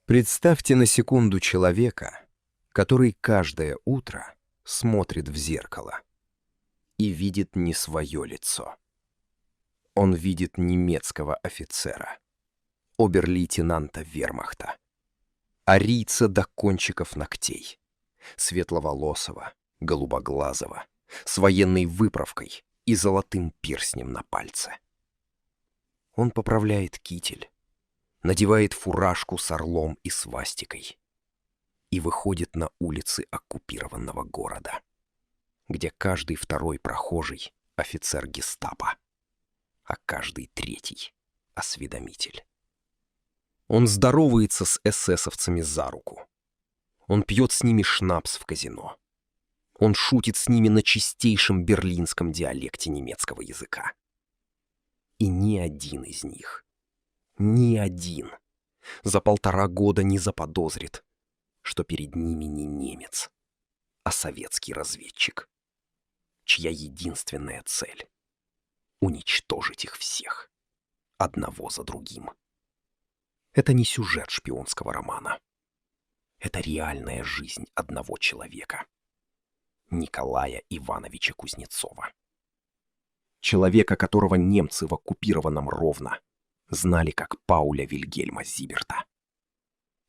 Представьте на секунду человека, который каждое утро смотрит в зеркало и видит не свое лицо. Он видит немецкого офицера, обер-лейтенанта вермахта, арийца до кончиков ногтей, светловолосого, голубоглазого, с военной выправкой и золотым перстнем на пальце. Он поправляет китель, надевает фуражку с орлом и свастикой и выходит на улицы оккупированного города, где каждый второй прохожий — офицер гестапо, а каждый третий — осведомитель. Он здоровается с эсэсовцами за руку. Он пьет с ними шнапс в казино. Он шутит с ними на чистейшем берлинском диалекте немецкого языка. И ни один из них, ни один за 1,5 года не заподозрит, что перед ними не немец, а советский разведчик, чья единственная цель — уничтожить их всех, одного за другим. Это не сюжет шпионского романа. Это реальная жизнь одного человека — Николая Ивановича Кузнецова. Человека, которого немцы в оккупированном Ровно знали как Пауля Вильгельма Зиберта.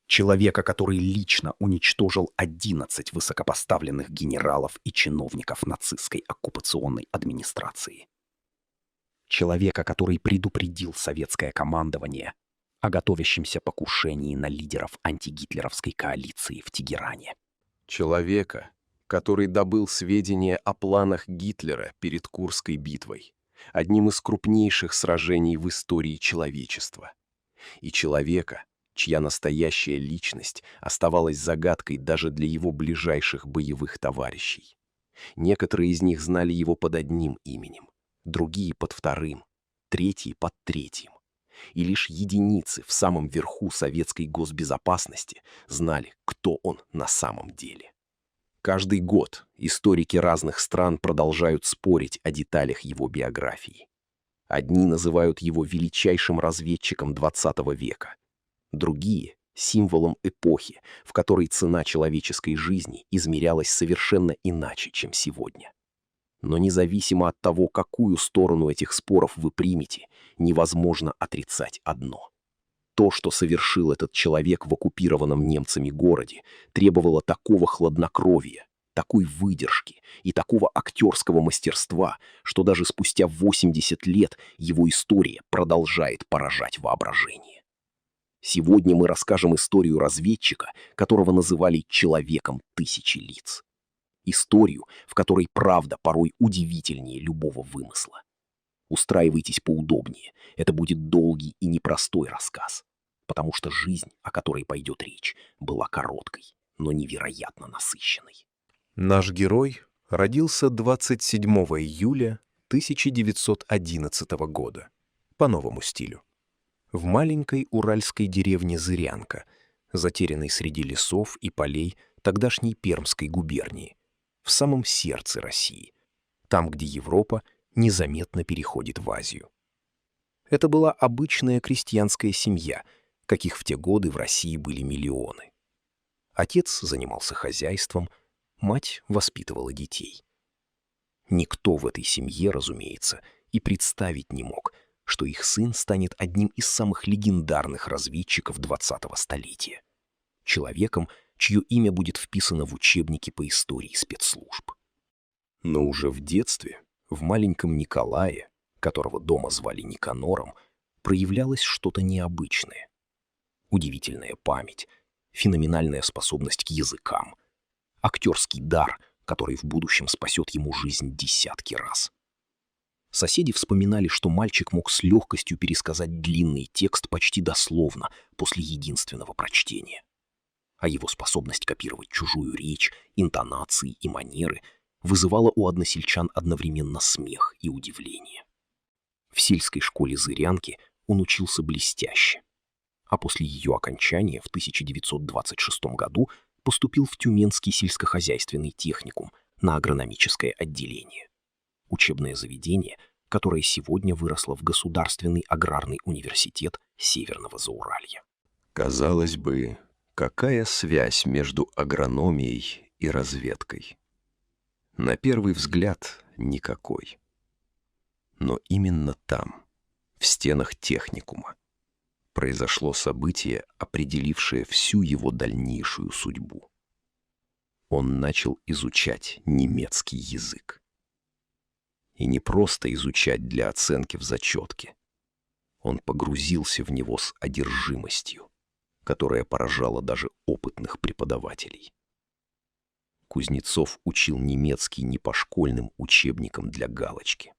Человека, который лично уничтожил 11 высокопоставленных генералов и чиновников нацистской оккупационной администрации. Человека, который предупредил советское командование о готовящемся покушении на лидеров антигитлеровской коалиции в Тегеране. Человека, который добыл сведения о планах Гитлера перед Курской битвой, одним из крупнейших сражений в истории человечества. И человека, чья настоящая личность оставалась загадкой даже для его ближайших боевых товарищей. Некоторые из них знали его под одним именем, другие под вторым, третьи под третьим. И лишь единицы в самом верху советской госбезопасности знали, кто он на самом деле. Каждый год историки разных стран продолжают спорить о деталях его биографии. Одни называют его величайшим разведчиком XX века, другие — символом эпохи, в которой цена человеческой жизни измерялась совершенно иначе, чем сегодня. Но независимо от того, какую сторону этих споров вы примете, невозможно отрицать одно. То, что совершил этот человек в оккупированном немцами городе, требовало такого хладнокровия, такой выдержки и такого актерского мастерства, что даже спустя 80 лет его история продолжает поражать воображение. Сегодня мы расскажем историю разведчика, которого называли «человеком тысячи лиц». Историю, в которой правда порой удивительнее любого вымысла. Устраивайтесь поудобнее, это будет долгий и непростой рассказ, потому что жизнь, о которой пойдет речь, была короткой, но невероятно насыщенной. Наш герой родился 27 июля 1911 года, по новому стилю, в маленькой уральской деревне Зырянка, затерянной среди лесов и полей тогдашней Пермской губернии, в самом сердце России, там, где Европа незаметно переходит в Азию. Это была обычная крестьянская семья, каких в те годы в России были миллионы. Отец занимался хозяйством, мать воспитывала детей. Никто в этой семье, разумеется, и представить не мог, что их сын станет одним из самых легендарных разведчиков 20-го столетия. Человеком, чье имя будет вписано в учебники по истории спецслужб. Но уже в детстве в маленьком Николае, которого дома звали Никанором, проявлялось что-то необычное. Удивительная память, феноменальная способность к языкам, актерский дар, который в будущем спасет ему жизнь десятки раз. Соседи вспоминали, что мальчик мог с легкостью пересказать длинный текст почти дословно после единственного прочтения. А его способность копировать чужую речь, интонации и манеры вызывала у односельчан одновременно смех и удивление. В сельской школе Зырянки он учился блестяще, а после ее окончания в 1926 году поступил в Тюменский сельскохозяйственный техникум на агрономическое отделение. Учебное заведение, которое сегодня выросло в Государственный аграрный университет Северного Зауралья. Казалось бы, какая связь между агрономией и разведкой? На первый взгляд, никакой. Но именно там, в стенах техникума, произошло событие, определившее всю его дальнейшую судьбу. Он начал изучать немецкий язык. И не просто изучать для оценки в зачетке. Он погрузился в него с одержимостью, которая поражала даже опытных преподавателей. Кузнецов учил немецкий не по школьным учебникам для галочки.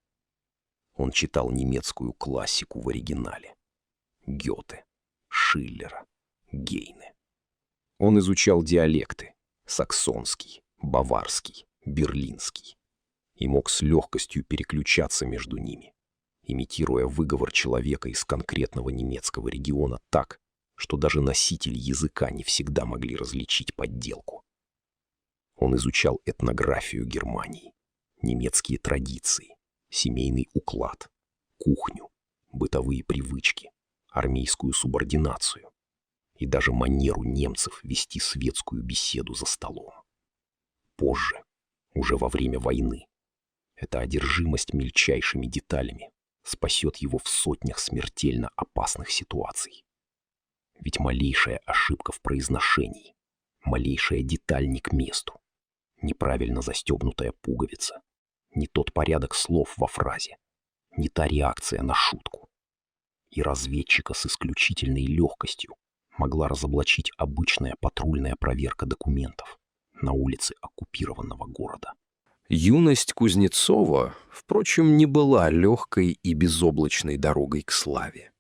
Он читал немецкую классику в оригинале. Гёте, Шиллера, Гейне. Он изучал диалекты — саксонский, баварский, берлинский. И мог с легкостью переключаться между ними, имитируя выговор человека из конкретного немецкого региона так, что даже носители языка не всегда могли различить подделку. Он изучал этнографию Германии, немецкие традиции, семейный уклад, кухню, бытовые привычки, армейскую субординацию и даже манеру немцев вести светскую беседу за столом. Позже, уже во время войны, эта одержимость мельчайшими деталями спасет его в сотнях смертельно опасных ситуаций. Ведь малейшая ошибка в произношении, малейшая деталь не к месту, неправильно застегнутая пуговица, не тот порядок слов во фразе, не та реакция на шутку. И разведчика с исключительной легкостью могла разоблачить обычная патрульная проверка документов на улице оккупированного города. Юность Кузнецова, впрочем, не была легкой и безоблачной дорогой к славе.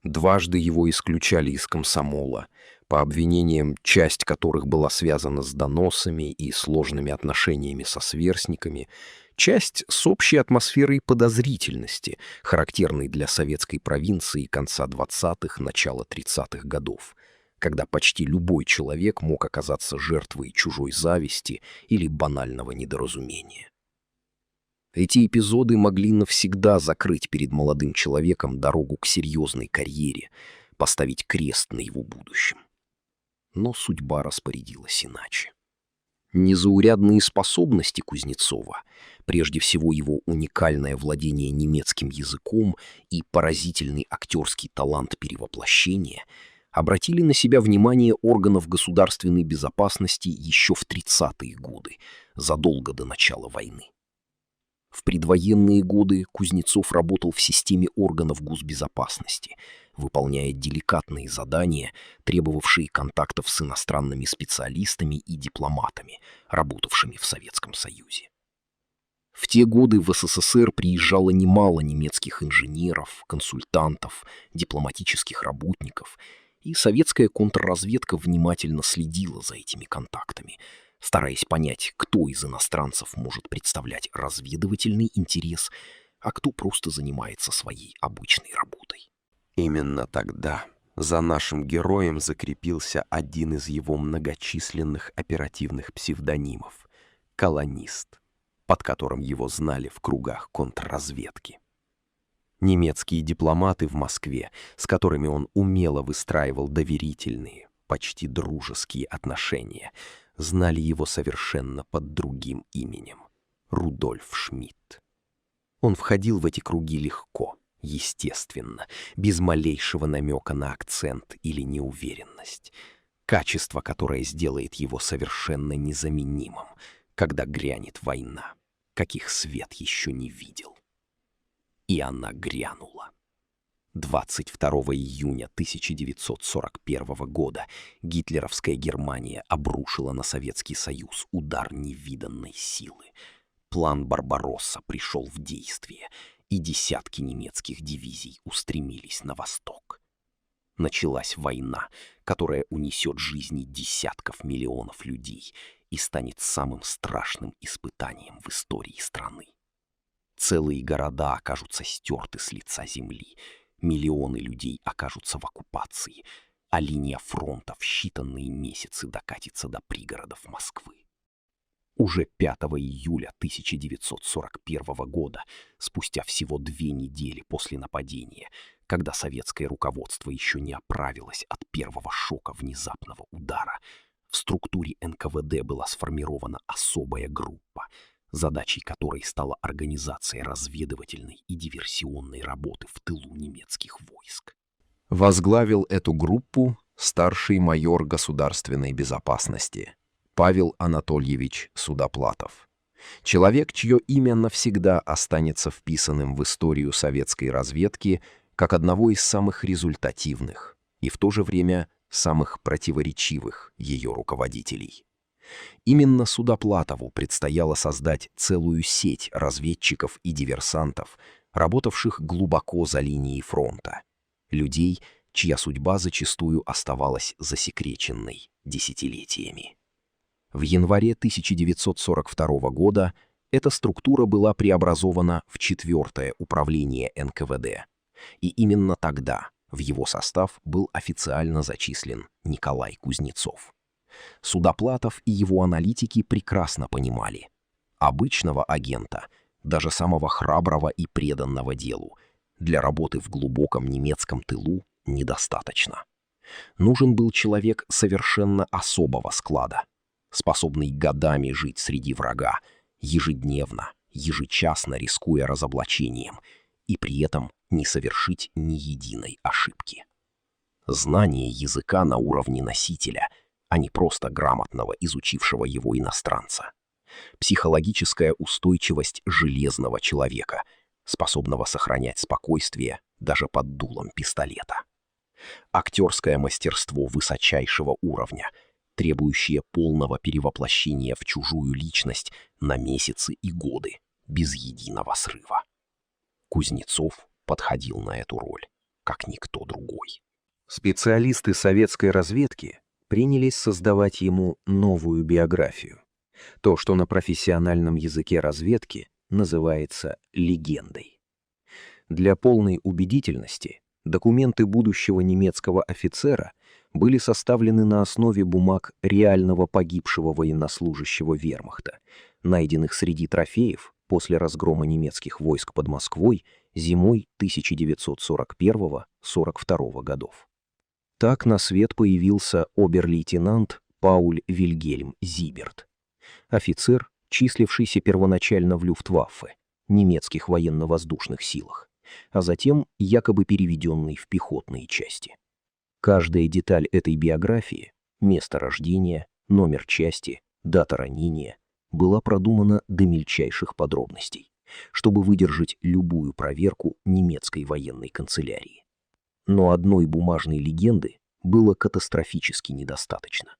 Дважды его исключали из комсомола, по обвинениям, часть которых была связана с доносами и сложными отношениями со сверстниками, часть с общей атмосферой подозрительности, характерной для советской провинции конца 20-х, начала 30-х годов, когда почти любой человек мог оказаться жертвой чужой зависти или банального недоразумения. Эти эпизоды могли навсегда закрыть перед молодым человеком дорогу к серьезной карьере, поставить крест на его будущем. Но судьба распорядилась иначе. Незаурядные способности Кузнецова, прежде всего его уникальное владение немецким языком и поразительный актерский талант перевоплощения, обратили на себя внимание органов государственной безопасности еще в 30-е годы, задолго до начала войны. В предвоенные годы Кузнецов работал в системе органов госбезопасности, выполняя деликатные задания, требовавшие контактов с иностранными специалистами и дипломатами, работавшими в Советском Союзе. В те годы в СССР приезжало немало немецких инженеров, консультантов, дипломатических работников, и советская контрразведка внимательно следила за этими контактами, стараясь понять, кто из иностранцев может представлять разведывательный интерес, а кто просто занимается своей обычной работой. Именно тогда за нашим героем закрепился один из его многочисленных оперативных псевдонимов — «Колонист», под которым его знали в кругах контрразведки. Немецкие дипломаты в Москве, с которыми он умело выстраивал доверительные, почти дружеские отношения, знали его совершенно под другим именем — Рудольф Шмидт. Он входил в эти круги легко, естественно, без малейшего намека на акцент или неуверенность, качество, которое сделает его совершенно незаменимым, когда грянет война, каких свет еще не видел. И она грянула. 22 июня 1941 года гитлеровская Германия обрушила на Советский Союз удар невиданной силы. План «Барбаросса» пришел в действие, и десятки немецких дивизий устремились на восток. Началась война, которая унесет жизни десятков миллионов людей и станет самым страшным испытанием в истории страны. Целые города окажутся стерты с лица земли, миллионы людей окажутся в оккупации, а линия фронта в считанные месяцы докатится до пригородов Москвы. Уже 5 июля 1941 года, спустя всего 2 недели после нападения, когда советское руководство еще не оправилось от первого шока внезапного удара, в структуре НКВД была сформирована особая группа, задачей которой стала организация разведывательной и диверсионной работы в тылу немецких войск. Возглавил эту группу старший майор государственной безопасности Павел Анатольевич Судоплатов. Человек, чье имя навсегда останется вписанным в историю советской разведки как одного из самых результативных и в то же время самых противоречивых ее руководителей. Именно Судоплатову предстояло создать целую сеть разведчиков и диверсантов, работавших глубоко за линией фронта, людей, чья судьба зачастую оставалась засекреченной десятилетиями. В январе 1942 года эта структура была преобразована в 4-е управление НКВД, и именно тогда в его состав был официально зачислен Николай Кузнецов. Судоплатов и его аналитики прекрасно понимали: обычного агента, даже самого храброго и преданного делу, для работы в глубоком немецком тылу недостаточно. Нужен был человек совершенно особого склада, способный годами жить среди врага, ежедневно, ежечасно рискуя разоблачением, и при этом не совершить ни единой ошибки. Знание языка на уровне носителя, а не просто грамотного, изучившего его иностранца. Психологическая устойчивость железного человека, способного сохранять спокойствие даже под дулом пистолета. Актерское мастерство высочайшего уровня, требующее полного перевоплощения в чужую личность на месяцы и годы, без единого срыва. Кузнецов подходил на эту роль, как никто другой. Специалисты советской разведки принялись создавать ему новую биографию. То, что на профессиональном языке разведки называется легендой. Для полной убедительности документы будущего немецкого офицера были составлены на основе бумаг реального погибшего военнослужащего вермахта, найденных среди трофеев после разгрома немецких войск под Москвой зимой 1941-42 годов. Так на свет появился обер-лейтенант Пауль Вильгельм Зиберт, офицер, числившийся первоначально в Люфтваффе, немецких военно-воздушных силах, а затем якобы переведенный в пехотные части. Каждая деталь этой биографии — место рождения, номер части, дата ранения — была продумана до мельчайших подробностей, чтобы выдержать любую проверку немецкой военной канцелярии. Но одной бумажной легенды было катастрофически недостаточно.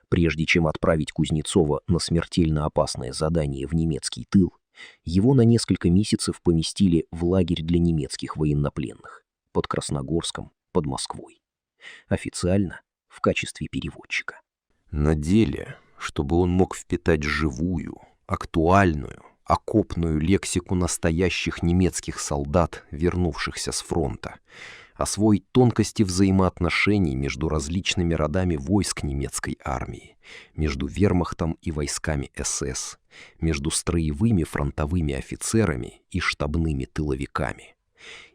Прежде чем отправить Кузнецова на смертельно опасное задание в немецкий тыл, его на несколько месяцев поместили в лагерь для немецких военнопленных под Красногорском, под Москвой. Официально в качестве переводчика. На деле, чтобы он мог впитать живую, актуальную, окопную лексику настоящих немецких солдат, вернувшихся с фронта, освоить тонкости взаимоотношений между различными родами войск немецкой армии, между вермахтом и войсками СС, между строевыми фронтовыми офицерами и штабными тыловиками.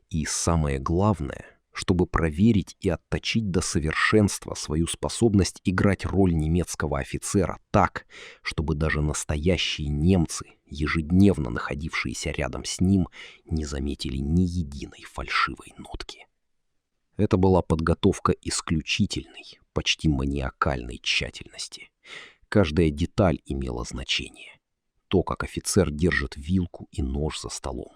И самое главное, чтобы проверить и отточить до совершенства свою способность играть роль немецкого офицера так, чтобы даже настоящие немцы, ежедневно находившиеся рядом с ним, не заметили ни единой фальшивой нотки. Это была подготовка исключительной, почти маниакальной тщательности. Каждая деталь имела значение. То, как офицер держит вилку и нож за столом,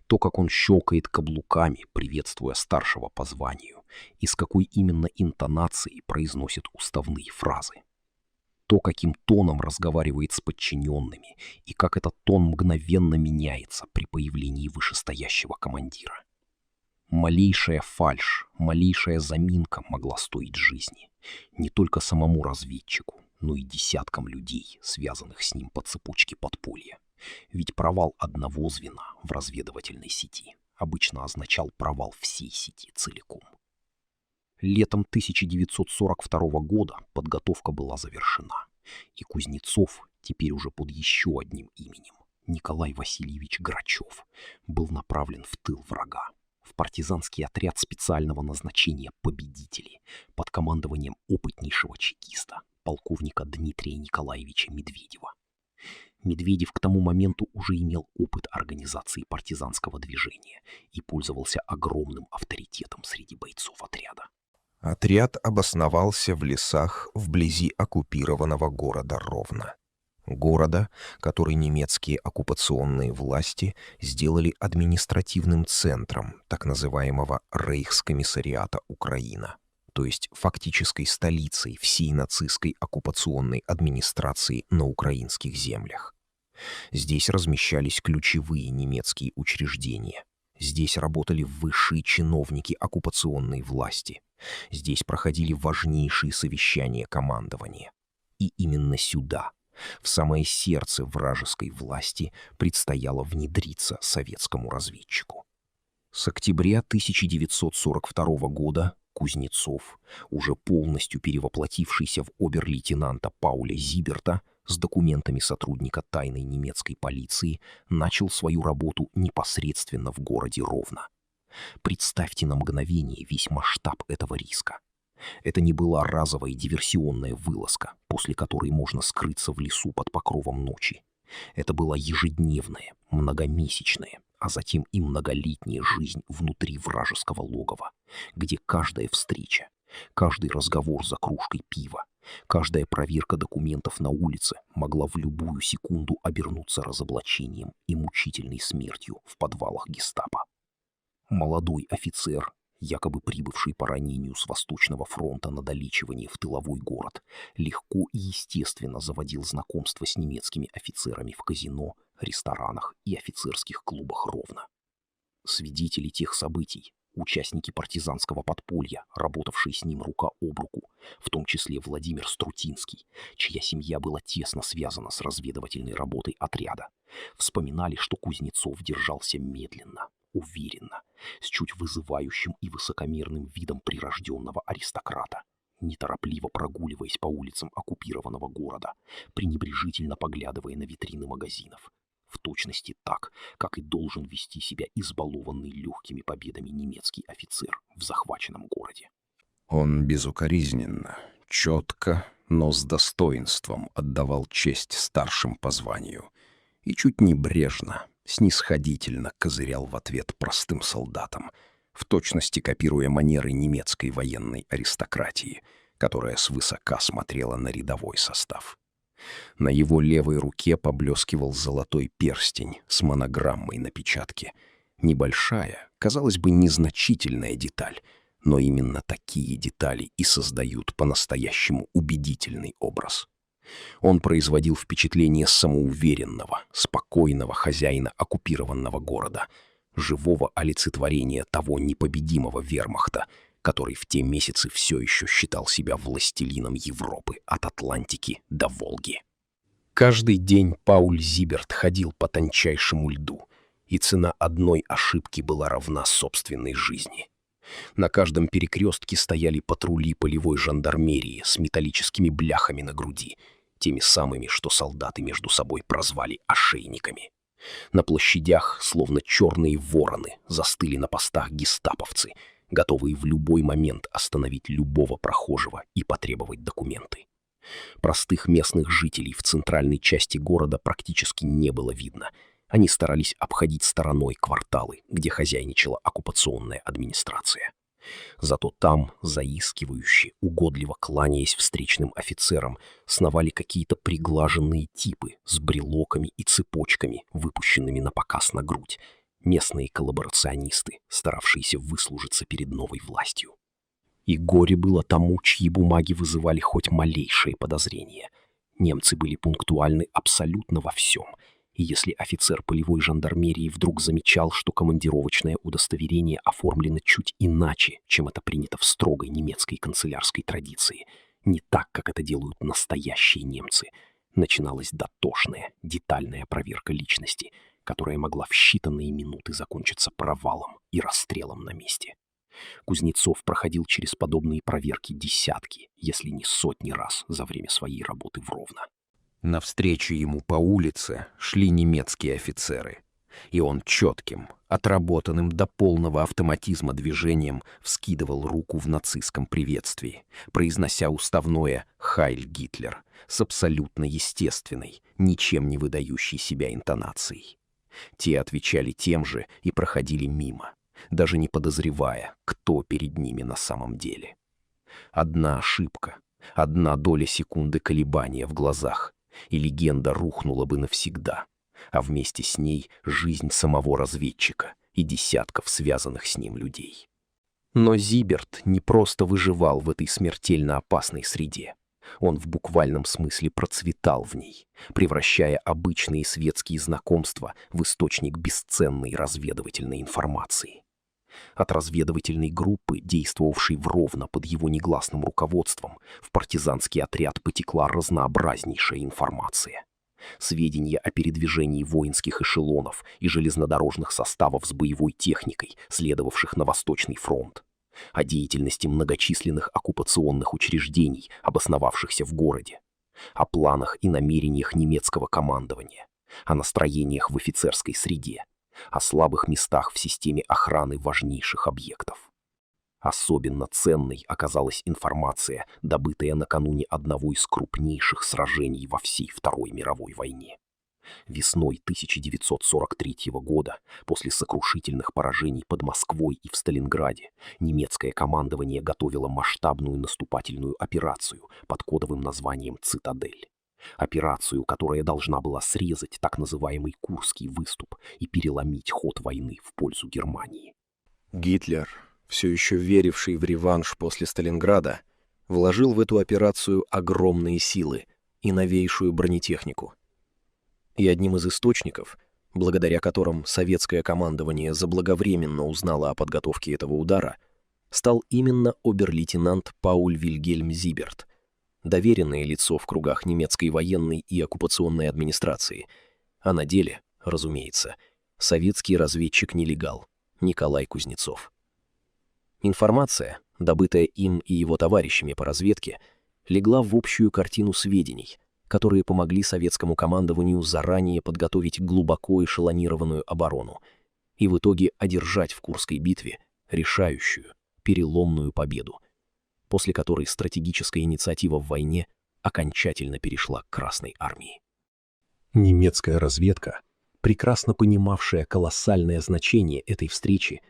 то, как он щелкает каблуками, приветствуя старшего по званию, и с какой именно интонацией произносит уставные фразы. То, каким тоном разговаривает с подчиненными, и как этот тон мгновенно меняется при появлении вышестоящего командира. Малейшая фальшь, малейшая заминка могла стоить жизни не только самому разведчику, но и десяткам людей, связанных с ним по цепочке подполья. Ведь провал одного звена в разведывательной сети обычно означал провал всей сети целиком. Летом 1942 года подготовка была завершена. И Кузнецов, теперь уже под еще одним именем, Николай Васильевич Грачев, был направлен в тыл врага, в партизанский отряд специального назначения «Победители» под командованием опытнейшего чекиста, полковника Дмитрия Николаевича Медведева. Медведев к тому моменту уже имел опыт организации партизанского движения и пользовался огромным авторитетом среди бойцов отряда. Отряд обосновался в лесах вблизи оккупированного города Ровно. Города, который немецкие оккупационные власти сделали административным центром так называемого Рейхскомиссариата Украина, то есть фактической столицей всей нацистской оккупационной администрации на украинских землях. Здесь размещались ключевые немецкие учреждения. Здесь работали высшие чиновники оккупационной власти. Здесь проходили важнейшие совещания командования. И именно сюда, в самое сердце вражеской власти, предстояло внедриться советскому разведчику. С октября 1942 года Кузнецов, уже полностью перевоплотившийся в обер-лейтенанта Пауля Зиберта, с документами сотрудника тайной немецкой полиции, начал свою работу непосредственно в городе Ровно. Представьте на мгновение весь масштаб этого риска. Это не была разовая диверсионная вылазка, после которой можно скрыться в лесу под покровом ночи. Это была ежедневная, многомесячная, а затем и многолетняя жизнь внутри вражеского логова, где каждая встреча, каждый разговор за кружкой пива, каждая проверка документов на улице могла в любую секунду обернуться разоблачением и мучительной смертью в подвалах гестапо. Молодой офицер, якобы прибывший по ранению с Восточного фронта на долечивание в тыловой город, легко и естественно заводил знакомства с немецкими офицерами в казино, ресторанах и офицерских клубах Ровно. Свидетели тех событий, участники партизанского подполья, работавшие с ним рука об руку, в том числе Владимир Струтинский, чья семья была тесно связана с разведывательной работой отряда, вспоминали, что Кузнецов держался медленно, уверенно, с чуть вызывающим и высокомерным видом прирожденного аристократа, неторопливо прогуливаясь по улицам оккупированного города, пренебрежительно поглядывая на витрины магазинов. В точности так, как и должен вести себя избалованный легкими победами немецкий офицер в захваченном городе. Он безукоризненно, четко, но с достоинством отдавал честь старшим по званию и чуть небрежно, снисходительно козырял в ответ простым солдатам, в точности копируя манеры немецкой военной аристократии, которая свысока смотрела на рядовой состав. На его левой руке поблескивал золотой перстень с монограммой на печатке. Небольшая, казалось бы, незначительная деталь, но именно такие детали и создают по-настоящему убедительный образ. Он производил впечатление самоуверенного, спокойного хозяина оккупированного города, живого олицетворения того непобедимого вермахта, который в те месяцы все еще считал себя властелином Европы от Атлантики до Волги. Каждый день Пауль Зиберт ходил по тончайшему льду, и цена одной ошибки была равна собственной жизни. На каждом перекрестке стояли патрули полевой жандармерии с металлическими бляхами на груди, теми самыми, что солдаты между собой прозвали ошейниками. На площадях, словно черные вороны, застыли на постах гестаповцы, готовые в любой момент остановить любого прохожего и потребовать документы. Простых местных жителей в центральной части города практически не было видно. Они старались обходить стороной кварталы, где хозяйничала оккупационная администрация. Зато там, заискивающе, угодливо кланяясь встречным офицерам, сновали какие-то приглаженные типы с брелоками и цепочками, выпущенными на показ на грудь, местные коллаборационисты, старавшиеся выслужиться перед новой властью. И горе было тому, чьи бумаги вызывали хоть малейшее подозрение. Немцы были пунктуальны абсолютно во всем, и если офицер полевой жандармерии вдруг замечал, что командировочное удостоверение оформлено чуть иначе, чем это принято в строгой немецкой канцелярской традиции, не так, как это делают настоящие немцы, начиналась дотошная, детальная проверка личности, которая могла в считанные минуты закончиться провалом и расстрелом на месте. Кузнецов проходил через подобные проверки десятки, если не сотни раз за время своей работы в Ровно. Навстречу ему по улице шли немецкие офицеры, и он четким, отработанным до полного автоматизма движением вскидывал руку в нацистском приветствии, произнося уставное «Хайль Гитлер» с абсолютно естественной, ничем не выдающей себя интонацией. Те отвечали тем же и проходили мимо, даже не подозревая, кто перед ними на самом деле. Одна ошибка, одна доля секунды колебания в глазах, и легенда рухнула бы навсегда, а вместе с ней жизнь самого разведчика и десятков связанных с ним людей. Но Зиберт не просто выживал в этой смертельно опасной среде. Он в буквальном смысле процветал в ней, превращая обычные светские знакомства в источник бесценной разведывательной информации. От разведывательной группы, действовавшей в Ровно под его негласным руководством, в партизанский отряд потекла разнообразнейшая информация. Сведения о передвижении воинских эшелонов и железнодорожных составов с боевой техникой, следовавших на Восточный фронт, о деятельности многочисленных оккупационных учреждений, обосновавшихся в городе, о планах и намерениях немецкого командования, о настроениях в офицерской среде, о слабых местах в системе охраны важнейших объектов. Особенно ценной оказалась информация, добытая накануне одного из крупнейших сражений во всей Второй мировой войне. Весной 1943 года, после сокрушительных поражений под Москвой и в Сталинграде, немецкое командование готовило масштабную наступательную операцию под кодовым названием «Цитадель». Операцию, которая должна была срезать так называемый Курский выступ и переломить ход войны в пользу Германии. Гитлер, все еще веривший в реванш после Сталинграда, вложил в эту операцию огромные силы и новейшую бронетехнику. И одним из источников, благодаря которым советское командование заблаговременно узнало о подготовке этого удара, стал именно обер-лейтенант Пауль Вильгельм Зиберт, доверенное лицо в кругах немецкой военной и оккупационной администрации, а на деле, разумеется, советский разведчик-нелегал Николай Кузнецов. Информация, добытая им и его товарищами по разведке, легла в общую картину сведений, которые помогли советскому командованию заранее подготовить глубоко эшелонированную оборону и в итоге одержать в Курской битве решающую, переломную победу, после которой стратегическая инициатива в войне окончательно перешла к Красной армии. Немецкая разведка, прекрасно понимавшая колоссальное значение этой встречи,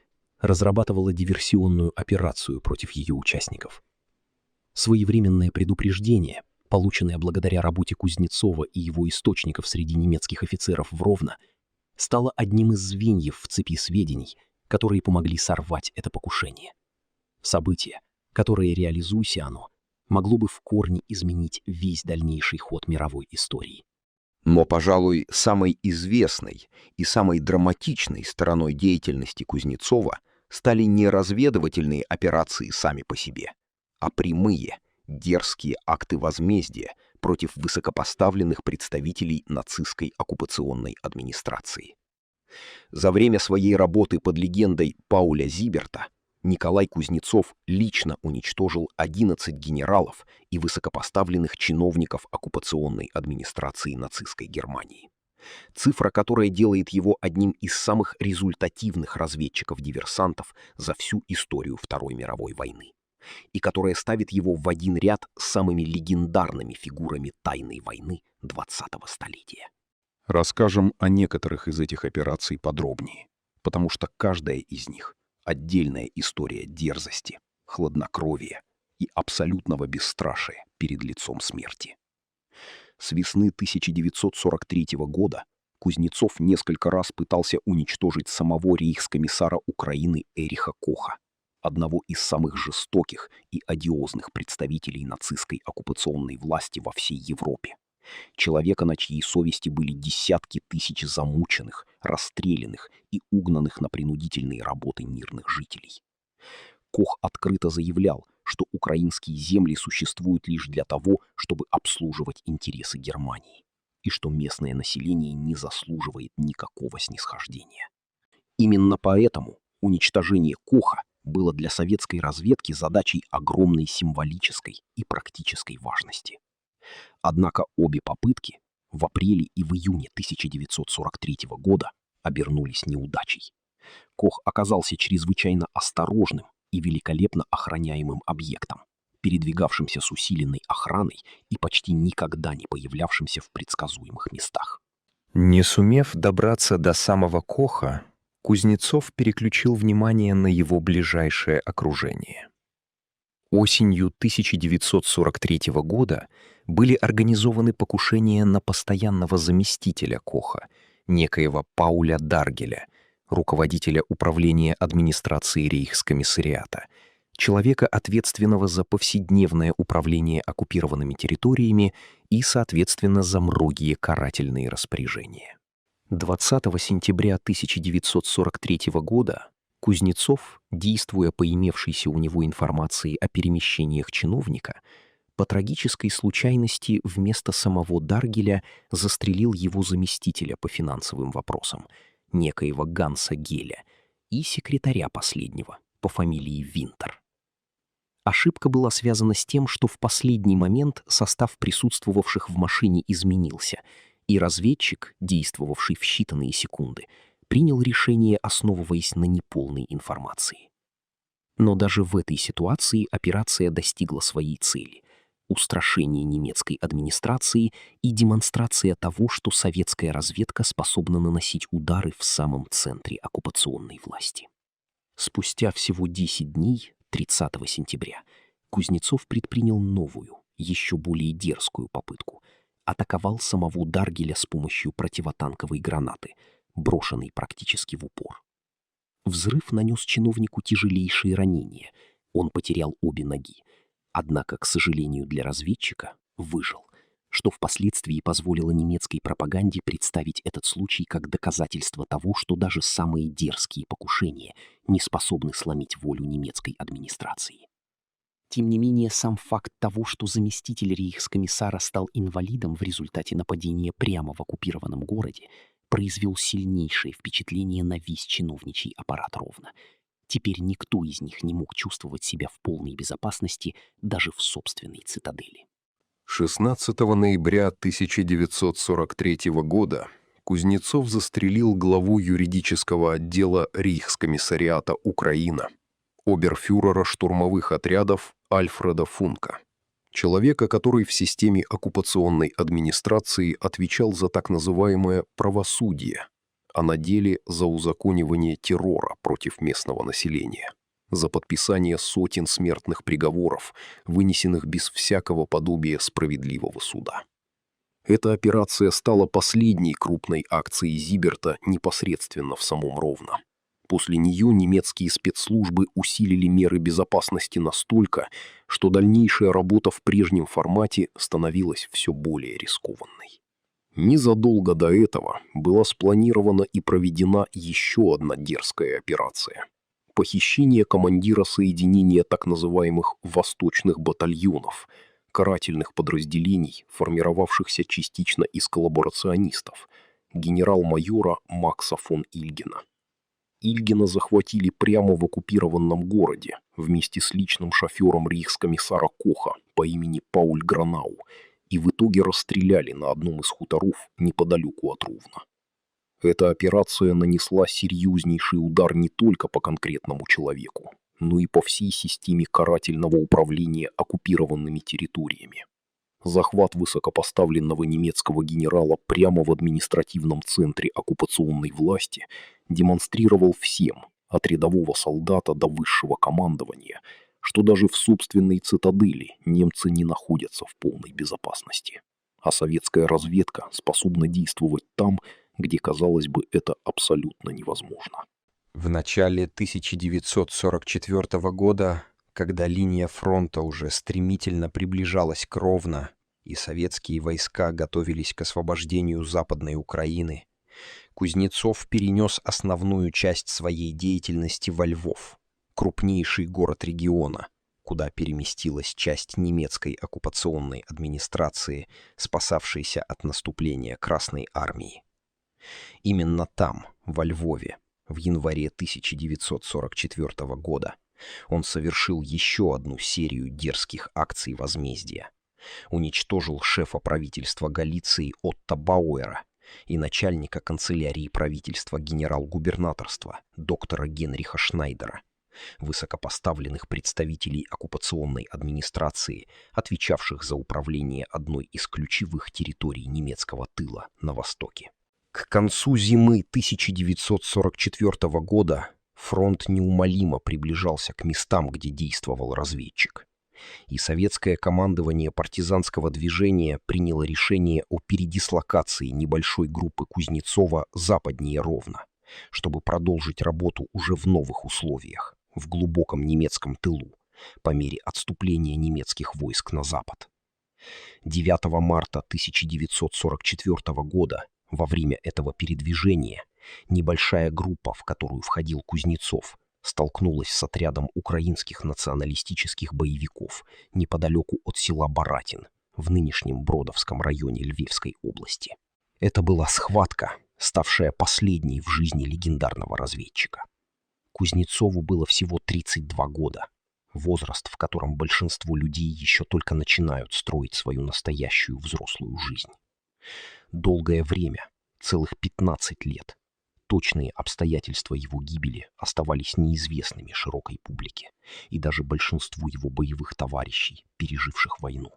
разрабатывала диверсионную операцию против ее участников. Своевременное предупреждение, полученное благодаря работе Кузнецова и его источников среди немецких офицеров в Ровно, стало одним из звеньев в цепи сведений, которые помогли сорвать это покушение. Событие, которое, реализуйся оно, могло бы в корне изменить весь дальнейший ход мировой истории. Но, пожалуй, самой известной и самой драматичной стороной деятельности Кузнецова стали не разведывательные операции сами по себе, а прямые, дерзкие акты возмездия против высокопоставленных представителей нацистской оккупационной администрации. За время своей работы под легендой Пауля Зиберта Николай Кузнецов лично уничтожил 11 генералов и высокопоставленных чиновников оккупационной администрации нацистской Германии. Цифра, которая делает его одним из самых результативных разведчиков-диверсантов за всю историю Второй мировой войны, и которая ставит его в один ряд с самыми легендарными фигурами тайной войны 20-го столетия. Расскажем о некоторых из этих операций подробнее, потому что каждая из них — отдельная история дерзости, хладнокровия и абсолютного бесстрашия перед лицом смерти. С весны 1943 года Кузнецов несколько раз пытался уничтожить самого рейхскомиссара Украины Эриха Коха, одного из самых жестоких и одиозных представителей нацистской оккупационной власти во всей Европе. Человека, на чьей совести были десятки тысяч замученных, расстрелянных и угнанных на принудительные работы мирных жителей. Кох открыто заявлял, что украинские земли существуют лишь для того, чтобы обслуживать интересы Германии, и что местное население не заслуживает никакого снисхождения. Именно поэтому уничтожение Коха было для советской разведки задачей огромной символической и практической важности. Однако обе попытки в апреле и в июне 1943 года обернулись неудачей. Кох оказался чрезвычайно осторожным и великолепно охраняемым объектом, передвигавшимся с усиленной охраной и почти никогда не появлявшимся в предсказуемых местах. Не сумев добраться до самого Коха, Кузнецов переключил внимание на его ближайшее окружение. Осенью 1943 года были организованы покушения на постоянного заместителя Коха, некоего Пауля Даргеля, руководителя управления администрации Рейхскомиссариата, человека, ответственного за повседневное управление оккупированными территориями и, соответственно, за многие карательные распоряжения. 20 сентября 1943 года Кузнецов, действуя по имевшейся у него информации о перемещениях чиновника, по трагической случайности вместо самого Даргеля застрелил его заместителя по финансовым вопросам, некоего Ганса Геля, и секретаря последнего по фамилии Винтер. Ошибка была связана с тем, что в последний момент состав присутствовавших в машине изменился, и разведчик, действовавший в считанные секунды, принял решение, основываясь на неполной информации. Но даже в этой ситуации операция достигла своей цели — устрашение немецкой администрации и демонстрация того, что советская разведка способна наносить удары в самом центре оккупационной власти. Спустя всего 10 дней, 30 сентября, Кузнецов предпринял новую, еще более дерзкую попытку. Атаковал самого Даргеля с помощью противотанковой гранаты, брошенной практически в упор. Взрыв нанес чиновнику тяжелейшие ранения. Он потерял обе ноги. Однако, к сожалению для разведчика, выжил, что впоследствии позволило немецкой пропаганде представить этот случай как доказательство того, что даже самые дерзкие покушения не способны сломить волю немецкой администрации. Тем не менее, сам факт того, что заместитель рейхскомиссара стал инвалидом в результате нападения прямо в оккупированном городе, произвел сильнейшее впечатление на весь чиновничий аппарат Ровно. Теперь никто из них не мог чувствовать себя в полной безопасности даже в собственной цитадели. 16 ноября 1943 года Кузнецов застрелил главу юридического отдела Рейхскомиссариата Украина, оберфюрера штурмовых отрядов Альфреда Функа, человека, который в системе оккупационной администрации отвечал за так называемое «правосудие», а на деле за узаконивание террора против местного населения, за подписание сотен смертных приговоров, вынесенных без всякого подобия справедливого суда. Эта операция стала последней крупной акцией Зиберта непосредственно в самом Ровно. После нее немецкие спецслужбы усилили меры безопасности настолько, что дальнейшая работа в прежнем формате становилась все более рискованной. Незадолго до этого была спланирована и проведена еще одна дерзкая операция – похищение командира соединения так называемых «восточных батальонов», карательных подразделений, формировавшихся частично из коллаборационистов, генерал-майора Макса фон Ильгена. Ильгена захватили прямо в оккупированном городе вместе с личным шофером рейхскомиссара Коха по имени Пауль Гранау и в итоге расстреляли на одном из хуторов неподалеку от Ровно. Эта операция нанесла серьезнейший удар не только по конкретному человеку, но и по всей системе карательного управления оккупированными территориями. Захват высокопоставленного немецкого генерала прямо в административном центре оккупационной власти демонстрировал всем, от рядового солдата до высшего командования, что даже в собственной цитадели немцы не находятся в полной безопасности, а советская разведка способна действовать там, где, казалось бы, это абсолютно невозможно. В начале 1944 года, когда линия фронта уже стремительно приближалась к Ровно, и советские войска готовились к освобождению Западной Украины, Кузнецов перенес основную часть своей деятельности во Львов, крупнейший город региона, куда переместилась часть немецкой оккупационной администрации, спасавшейся от наступления Красной Армии. Именно там, во Львове, в январе 1944 года, Он совершил еще одну серию дерзких акций возмездия. Уничтожил шефа правительства Галиции Отто Бауэра и начальника канцелярии правительства генерал-губернаторства доктора Генриха Шнайдера, высокопоставленных представителей оккупационной администрации, отвечавших за управление одной из ключевых территорий немецкого тыла на Востоке. К концу зимы 1944 года фронт неумолимо приближался к местам, где действовал разведчик. И советское командование партизанского движения приняло решение о передислокации небольшой группы Кузнецова западнее Ровно, чтобы продолжить работу уже в новых условиях, в глубоком немецком тылу, по мере отступления немецких войск на запад. 9 марта 1944 года, во время этого передвижения, небольшая группа, в которую входил Кузнецов, столкнулась с отрядом украинских националистических боевиков неподалеку от села Баратин в нынешнем Бродовском районе Львивской области. Это была схватка, ставшая последней в жизни легендарного разведчика. Кузнецову было всего 32 года, возраст, в котором большинство людей еще только начинают строить свою настоящую взрослую жизнь. Долгое время, целых 15 лет, точные обстоятельства его гибели оставались неизвестными широкой публике и даже большинству его боевых товарищей, переживших войну.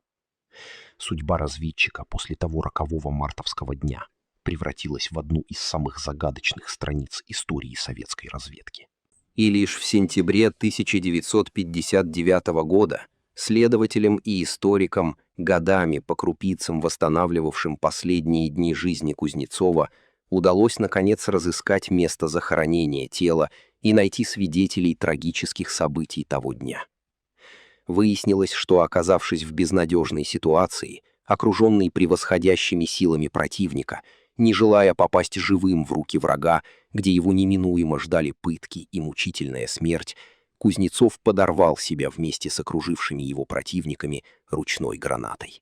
Судьба разведчика после того рокового мартовского дня превратилась в одну из самых загадочных страниц истории советской разведки. И лишь в сентябре 1959 года следователям и историкам, годами по крупицам восстанавливавшим последние дни жизни Кузнецова, удалось наконец разыскать место захоронения тела и найти свидетелей трагических событий того дня. Выяснилось, что, оказавшись в безнадежной ситуации, окруженный превосходящими силами противника, не желая попасть живым в руки врага, где его неминуемо ждали пытки и мучительная смерть, Кузнецов подорвал себя вместе с окружившими его противниками ручной гранатой.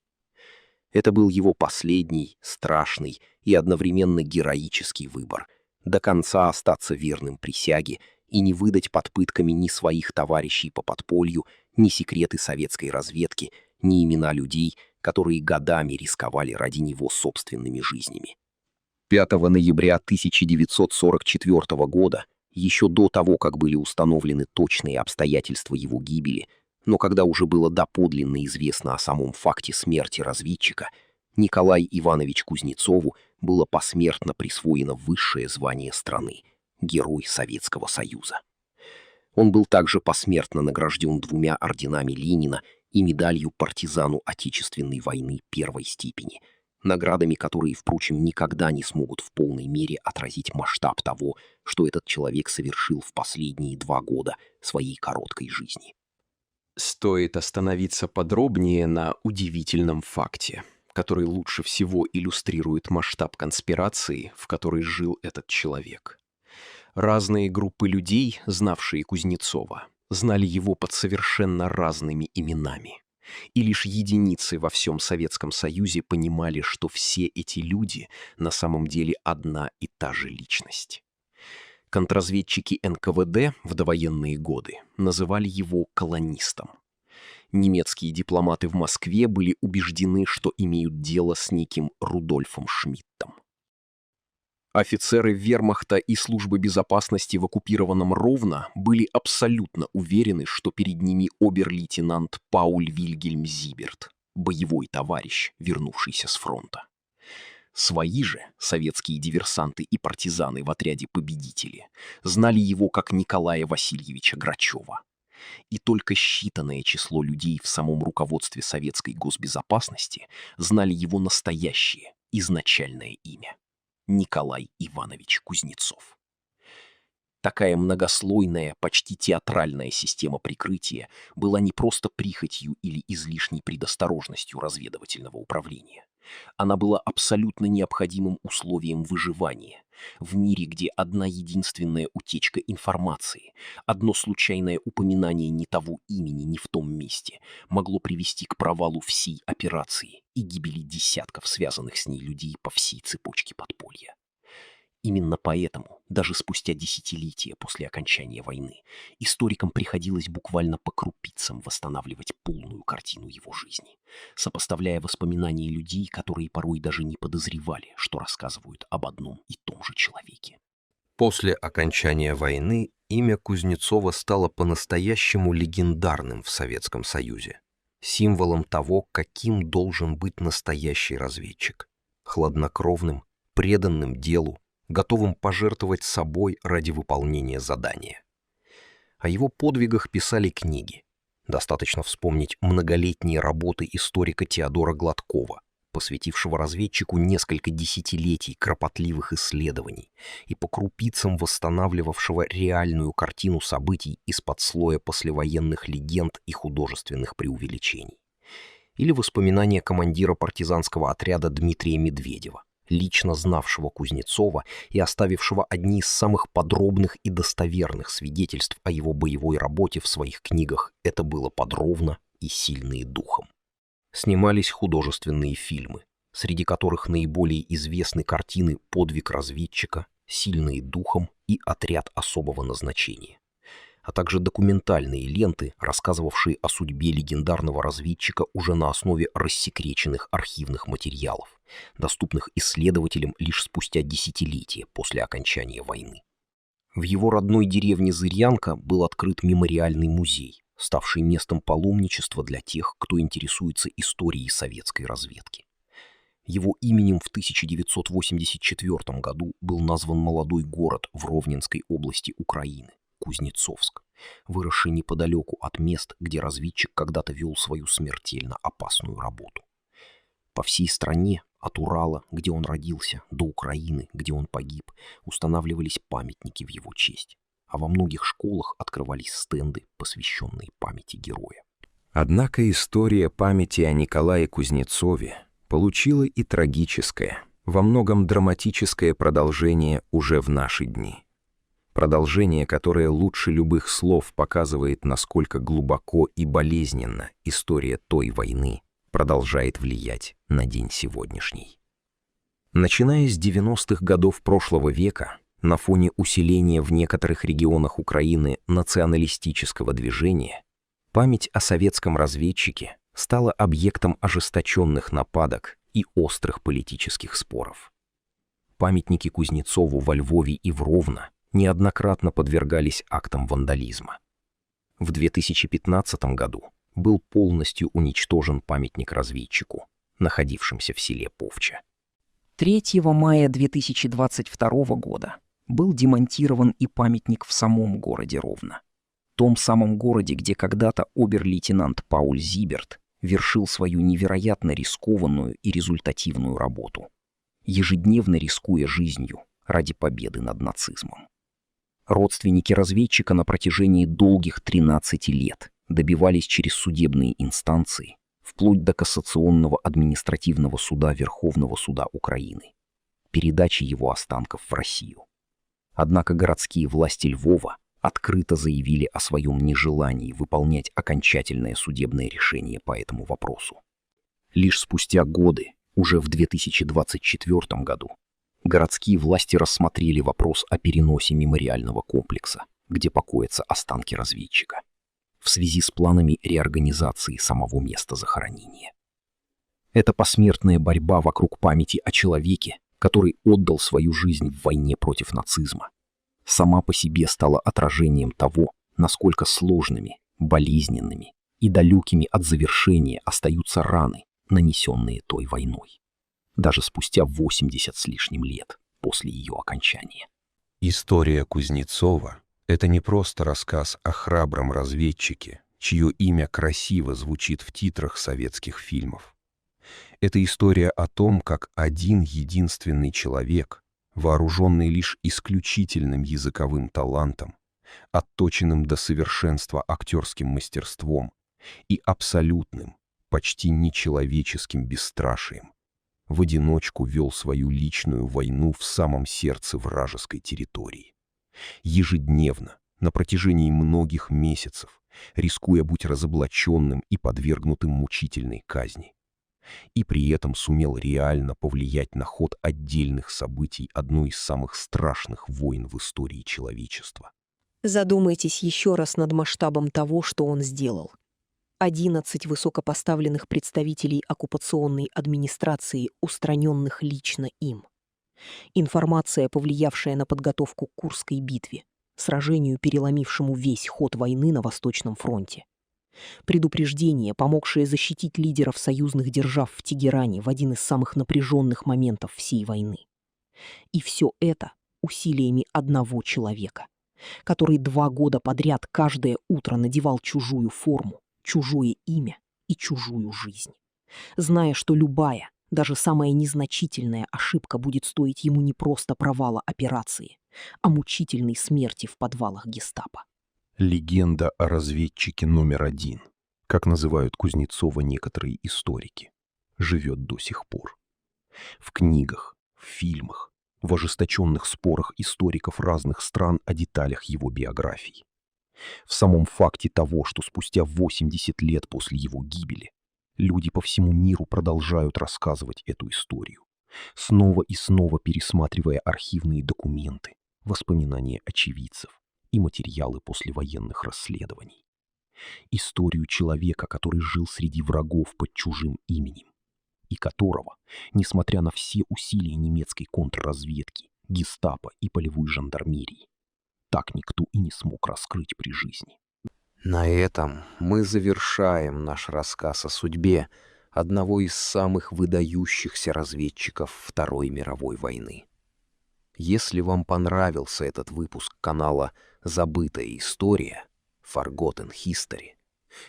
Это был его последний, страшный и одновременно героический выбор — до конца остаться верным присяге и не выдать под пытками ни своих товарищей по подполью, ни секреты советской разведки, ни имена людей, которые годами рисковали ради него собственными жизнями. 5 ноября 1944 года, еще до того, как были установлены точные обстоятельства его гибели, но когда уже было доподлинно известно о самом факте смерти разведчика, Николаю Ивановичу Кузнецову было посмертно присвоено высшее звание страны — Герой Советского Союза. Он был также посмертно награжден 2 орденами Ленина и медалью партизану Отечественной войны первой степени, наградами, которые, впрочем, никогда не смогут в полной мере отразить масштаб того, что этот человек совершил в последние 2 года своей короткой жизни. Стоит остановиться подробнее на удивительном факте, который лучше всего иллюстрирует масштаб конспирации, в которой жил этот человек. Разные группы людей, знавшие Кузнецова, знали его под совершенно разными именами. И лишь единицы во всем Советском Союзе понимали, что все эти люди на самом деле одна и та же личность. Контрразведчики НКВД в довоенные годы называли его колонистом. Немецкие дипломаты в Москве были убеждены, что имеют дело с неким Рудольфом Шмидтом. Офицеры вермахта и службы безопасности в оккупированном Ровно были абсолютно уверены, что перед ними обер-лейтенант Пауль Вильгельм Зиберт, боевой товарищ, вернувшийся с фронта. Свои же, советские диверсанты и партизаны в отряде «Победители», знали его как Николая Васильевича Грачева. И только считанное число людей в самом руководстве советской госбезопасности знали его настоящее, изначальное имя — Николай Иванович Кузнецов. Такая многослойная, почти театральная система прикрытия была не просто прихотью или излишней предосторожностью разведывательного управления. Она была абсолютно необходимым условием выживания в мире, где одна единственная утечка информации, одно случайное упоминание не того имени не в том месте могло привести к провалу всей операции и гибели десятков связанных с ней людей по всей цепочке подполья. Именно поэтому, даже спустя десятилетия после окончания войны, историкам приходилось буквально по крупицам восстанавливать полную картину его жизни, сопоставляя воспоминания людей, которые порой даже не подозревали, что рассказывают об одном и том же человеке. После окончания войны имя Кузнецова стало по-настоящему легендарным в Советском Союзе, символом того, каким должен быть настоящий разведчик: хладнокровным, преданным делу, готовым пожертвовать собой ради выполнения задания. О его подвигах писали книги. Достаточно вспомнить многолетние работы историка Теодора Гладкова, посвятившего разведчику несколько десятилетий кропотливых исследований и по крупицам восстанавливавшего реальную картину событий из-под слоя послевоенных легенд и художественных преувеличений. Или воспоминания командира партизанского отряда Дмитрия Медведева, лично знавшего Кузнецова и оставившего одни из самых подробных и достоверных свидетельств о его боевой работе в своих книгах «Это было подробно» и «Сильные духом». Снимались художественные фильмы, среди которых наиболее известны картины «Подвиг разведчика», «Сильные духом» и «Отряд особого назначения», а также документальные ленты, рассказывавшие о судьбе легендарного разведчика уже на основе рассекреченных архивных материалов, доступных исследователям лишь спустя десятилетия после окончания войны. В его родной деревне Зырянка был открыт мемориальный музей, ставший местом паломничества для тех, кто интересуется историей советской разведки. Его именем в 1984 году был назван молодой город в Ровненской области Украины — Кузнецовск, выросший неподалеку от мест, где разведчик когда-то вел свою смертельно опасную работу. По всей стране, от Урала, где он родился, до Украины, где он погиб, устанавливались памятники в его честь, а во многих школах открывались стенды, посвященные памяти героя. Однако история памяти о Николае Кузнецове получила и трагическое, во многом драматическое продолжение уже в наши дни. Продолжение, которое лучше любых слов показывает, насколько глубоко и болезненно история той войны продолжает влиять на день сегодняшний. Начиная с 90-х годов прошлого века, на фоне усиления в некоторых регионах Украины националистического движения, память о советском разведчике стала объектом ожесточенных нападок и острых политических споров. Памятники Кузнецову во Львове и в Ровно неоднократно подвергались актам вандализма. В 2015 году был полностью уничтожен памятник разведчику, находившимся в селе Повча. 3 мая 2022 года был демонтирован и памятник в самом городе Ровно. Том самом городе, где когда-то обер-лейтенант Пауль Зиберт вершил свою невероятно рискованную и результативную работу, ежедневно рискуя жизнью ради победы над нацизмом. Родственники разведчика на протяжении долгих 13 лет добивались через судебные инстанции, вплоть до Кассационного административного суда Верховного суда Украины, передачи его останков в Россию. Однако городские власти Львова открыто заявили о своем нежелании выполнять окончательное судебное решение по этому вопросу. Лишь спустя годы, уже в 2024 году, городские власти рассмотрели вопрос о переносе мемориального комплекса, где покоятся останки разведчика, в связи с планами реорганизации самого места захоронения. Это посмертная борьба вокруг памяти о человеке, который отдал свою жизнь в войне против нацизма, сама по себе стала отражением того, насколько сложными, болезненными и далекими от завершения остаются раны, нанесенные той войной, даже спустя 80 с лишним лет после ее окончания. История Кузнецова — это не просто рассказ о храбром разведчике, чье имя красиво звучит в титрах советских фильмов. Это история о том, как один единственный человек, вооруженный лишь исключительным языковым талантом, отточенным до совершенства актерским мастерством и абсолютным, почти нечеловеческим бесстрашием, в одиночку вел свою личную войну в самом сердце вражеской территории. Ежедневно, на протяжении многих месяцев, рискуя быть разоблаченным и подвергнутым мучительной казни. и при этом сумел реально повлиять на ход отдельных событий одной из самых страшных войн в истории человечества. Задумайтесь еще раз над масштабом того, что он сделал. 11 высокопоставленных представителей оккупационной администрации, устраненных лично им. Информация, повлиявшая на подготовку к Курской битве, сражению, переломившему весь ход войны на Восточном фронте. Предупреждение, помогшее защитить лидеров союзных держав в Тегеране в один из самых напряженных моментов всей войны. И все это усилиями одного человека, который 2 года подряд каждое утро надевал чужую форму, чужое имя и чужую жизнь, зная, что любая, даже самая незначительная ошибка будет стоить ему не просто провала операции, а мучительной смерти в подвалах гестапо. Легенда о разведчике номер 1, как называют Кузнецова некоторые историки, живет до сих пор. В книгах, в фильмах, в ожесточенных спорах историков разных стран о деталях его биографий. В самом факте того, что спустя 80 лет после его гибели люди по всему миру продолжают рассказывать эту историю, снова и снова пересматривая архивные документы, воспоминания очевидцев и материалы послевоенных расследований. Историю человека, который жил среди врагов под чужим именем, и которого, несмотря на все усилия немецкой контрразведки, гестапо и полевой жандармерии, так никто и не смог раскрыть при жизни. На этом мы завершаем наш рассказ о судьбе одного из самых выдающихся разведчиков Второй мировой войны. Если вам понравился этот выпуск канала «Забытая история» Forgotten History,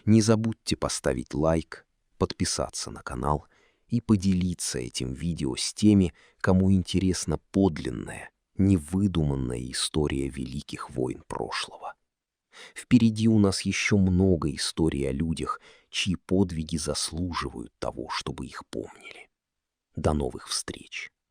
не забудьте поставить лайк, подписаться на канал и поделиться этим видео с теми, кому интересна подлинная, невыдуманная история великих войн прошлого. Впереди у нас еще много историй о людях, чьи подвиги заслуживают того, чтобы их помнили. До новых встреч!